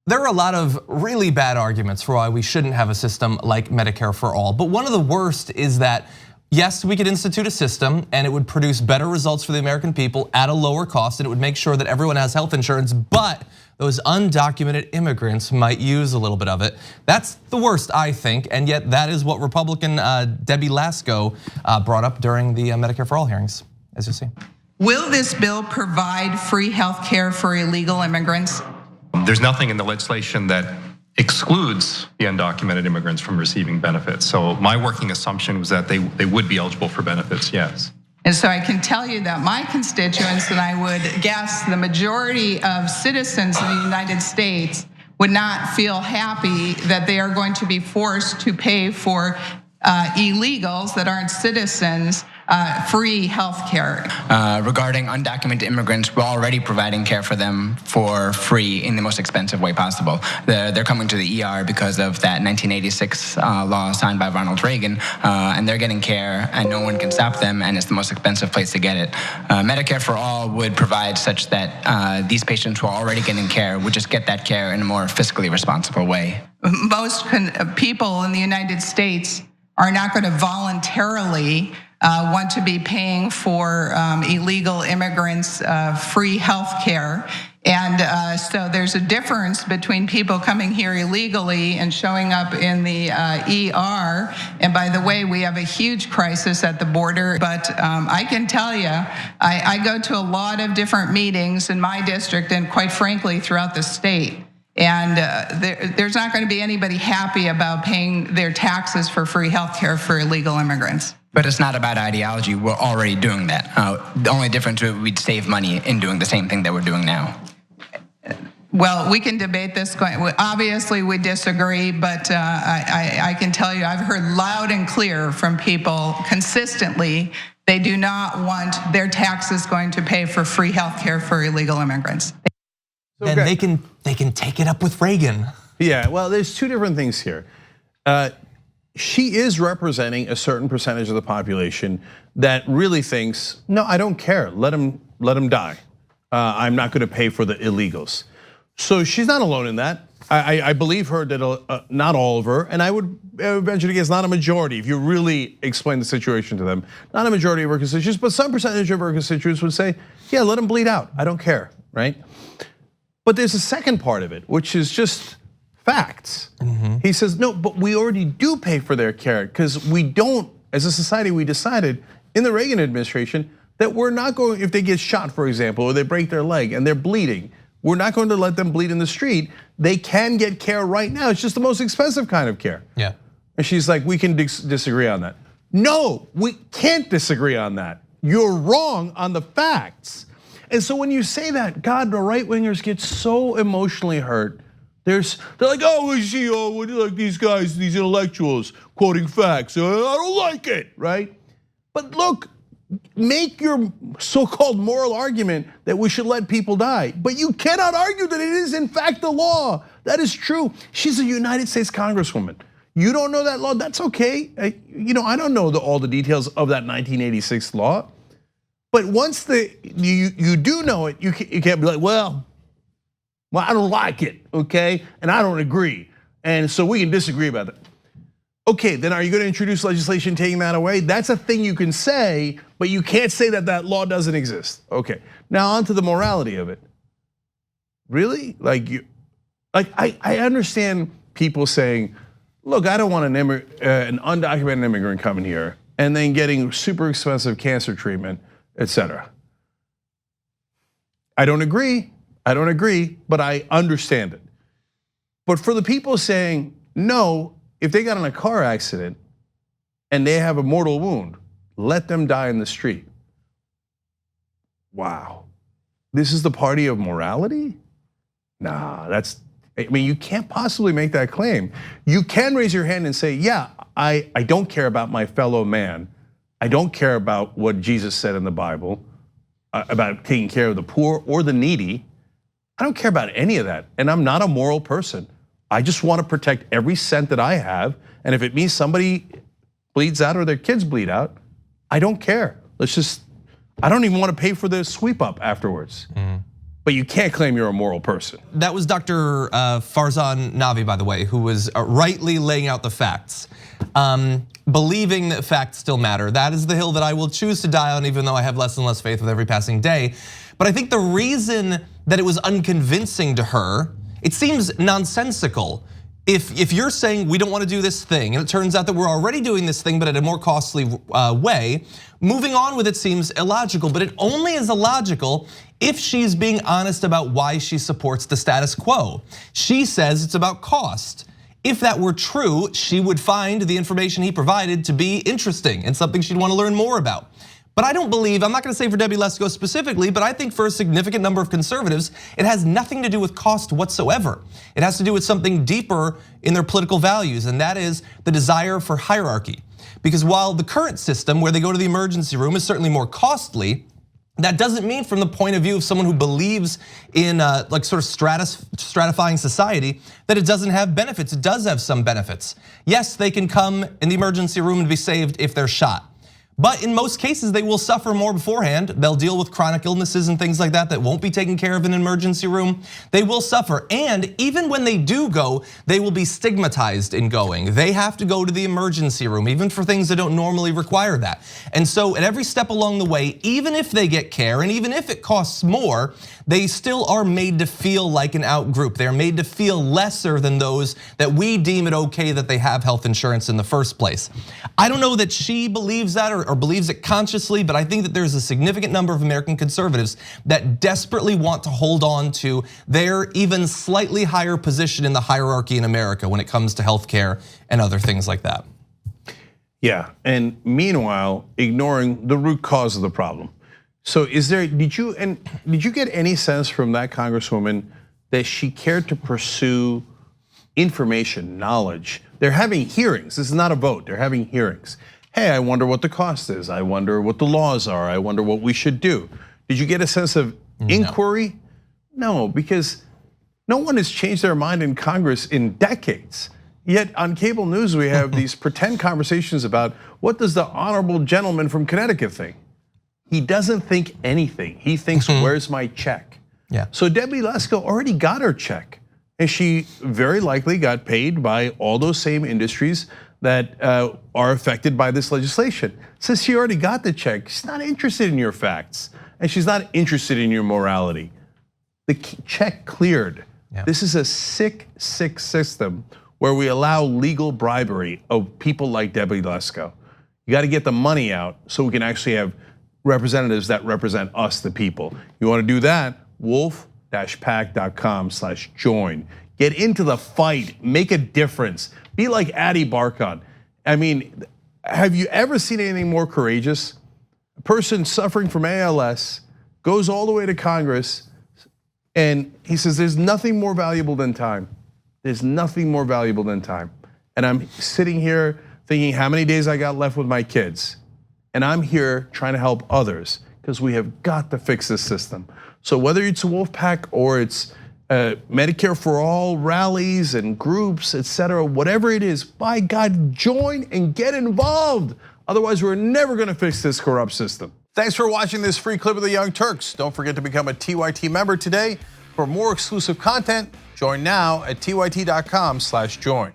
There are a lot of really bad arguments for why we shouldn't have a system like Medicare for all. But one of the worst is that, yes, we could institute a system and it would produce better results for the American people at a lower cost, and it would make sure that everyone has health insurance, but those undocumented immigrants might use a little bit of it. That's the worst, I think, and yet that is what Republican Debbie Lasco brought up during the Medicare for All hearings, as you see. Will this bill provide free health care for illegal immigrants? There's nothing in the legislation that excludes the undocumented immigrants from receiving benefits. So my working assumption was that they would be eligible for benefits, yes. And so I can tell you that my constituents, and I would guess the majority of citizens in the United States, would not feel happy that they are going to be forced to pay for illegals that aren't citizens free health care. Regarding undocumented immigrants, we're already providing care for them for free in the most expensive way possible. They're coming to the ER because of that 1986 law signed by Ronald Reagan, and they're getting care and no one can stop them, and it's the most expensive place to get it. Medicare for All would provide such that these patients who are already getting care would just get that care in a more fiscally responsible way. Most people in the United States are not going to voluntarily want to be paying for illegal immigrants free health care. And so there's a difference between people coming here illegally and showing up in the ER. And by the way, we have a huge crisis at the border. But I can tell you, I go to a lot of different meetings in my district and quite frankly throughout the state. And there's not going to be anybody happy about paying their taxes for free health care for illegal immigrants. But it's not about ideology. We're already doing that. The only difference is we'd save money in doing the same thing that we're doing now. Well, we can debate this. Obviously, we disagree, but I can tell you I've heard loud and clear from people consistently they do not want their taxes going to pay for free health care for illegal immigrants. And they can take it up with Reagan. Yeah, well, there's two different things here. She is representing a certain percentage of the population that really thinks, no, I don't care, let them die. I'm not gonna pay for the illegals. So she's not alone in that. I believe her that not all of her, and I would venture to guess not a majority, if you really explain the situation to them, not a majority of her constituents, but some percentage of her constituents would say, yeah, let them bleed out, I don't care, right? But there's a second part of it, which is just facts. He says, no, but we already do pay for their care because we don't, as a society, we decided in the Reagan administration that we're not going, if they get shot, for example, or they break their leg and they're bleeding, we're not going to let them bleed in the street. They can get care right now. It's just the most expensive kind of care. Yeah. And she's like, we can disagree on that. No, we can't disagree on that. You're wrong on the facts. And so when you say that, God, the right wingers get so emotionally hurt. They're like, oh, we see, like these guys, these intellectuals quoting facts. I don't like it, right? But look, make your so-called moral argument that we should let people die. But you cannot argue that it is in fact the law. That is true. She's a United States Congresswoman. You don't know that law, that's okay. I don't know all the details of that 1986 law. But once you do know it, you can't be like, well, I don't like it, okay? And I don't agree. And so we can disagree about that. Okay, then are you gonna introduce legislation taking that away? That's a thing you can say, but you can't say that that law doesn't exist. Okay, now on to the morality of it. Really? I understand people saying, look, I don't want an undocumented immigrant coming here and then getting super expensive cancer treatment, etc. I don't agree, but I understand it. But for the people saying, no, if they got in a car accident and they have a mortal wound, let them die in the street. Wow, this is the party of morality? Nah, you can't possibly make that claim. You can raise your hand and say, yeah, I don't care about my fellow man. I don't care about what Jesus said in the Bible about taking care of the poor or the needy. I don't care about any of that, and I'm not a moral person. I just want to protect every cent that I have, and if it means somebody bleeds out or their kids bleed out, I don't care. I don't even want to pay for the sweep up afterwards. but you can't claim you're a moral person. That was Dr. Farzan Navi, by the way, who was rightly laying out the facts. Believing that facts still matter. That is the hill that I will choose to die on, even though I have less and less faith with every passing day. But I think the reason that it was unconvincing to her, it seems nonsensical. If you're saying we don't want to do this thing, and it turns out that we're already doing this thing, but at a more costly way, moving on with it seems illogical. But it only is illogical if she's being honest about why she supports the status quo. She says it's about cost. If that were true, she would find the information he provided to be interesting and something she'd want to learn more about. But I don't believe, I'm not gonna say for Debbie Lesko specifically, but I think for a significant number of conservatives, it has nothing to do with cost whatsoever. It has to do with something deeper in their political values, and that is the desire for hierarchy. Because while the current system where they go to the emergency room is certainly more costly, that doesn't mean from the point of view of someone who believes in like sort of stratifying society that it doesn't have benefits. It does have some benefits. Yes, they can come in the emergency room and be saved if they're shot. But in most cases, they will suffer more beforehand. They'll deal with chronic illnesses and things like that won't be taken care of in an emergency room. They will suffer, and even when they do go, they will be stigmatized in going. They have to go to the emergency room, even for things that don't normally require that. And so at every step along the way, even if they get care, and even if it costs more, they still are made to feel like an out group. They're made to feel lesser than those that we deem it okay that they have health insurance in the first place. I don't know that she believes that or believes it consciously, but I think that there's a significant number of American conservatives that desperately want to hold on to their even slightly higher position in the hierarchy in America when it comes to healthcare and other things like that. Yeah, and meanwhile, ignoring the root cause of the problem. So did you get any sense from that Congresswoman that she cared to pursue information, knowledge? They're having hearings, this is not a vote, they're having hearings. Hey, I wonder what the cost is. I wonder what the laws are. I wonder what we should do. Did you get a sense of inquiry? No, because no one has changed their mind in Congress in decades. Yet on cable news, we have these pretend conversations about what does the honorable gentleman from Connecticut think? He doesn't think anything. He thinks, where's my check? Yeah. So Debbie Lesko already got her check. And she very likely got paid by all those same industries that are affected by this legislation. Since she already got the check, she's not interested in your facts. And she's not interested in your morality. The check cleared. Yeah. This is a sick, sick system where we allow legal bribery of people like Debbie Lesko. You gotta get the money out so we can actually have representatives that represent us, the people. You wanna do that? wolf-pac.com/join. Get into the fight, make a difference. Be like Adi Barkan. I mean, have you ever seen anything more courageous? A person suffering from ALS goes all the way to Congress and he says, there's nothing more valuable than time. There's nothing more valuable than time. And I'm sitting here thinking how many days I got left with my kids. And I'm here trying to help others because we have got to fix this system. So whether it's Wolfpack or it's Medicare for all rallies and groups, etc., whatever it is, by God, join and get involved. Otherwise, we're never gonna fix this corrupt system. Thanks for watching this free clip of the Young Turks. Don't forget to become a TYT member today. For more exclusive content, join now at tyt.com/join.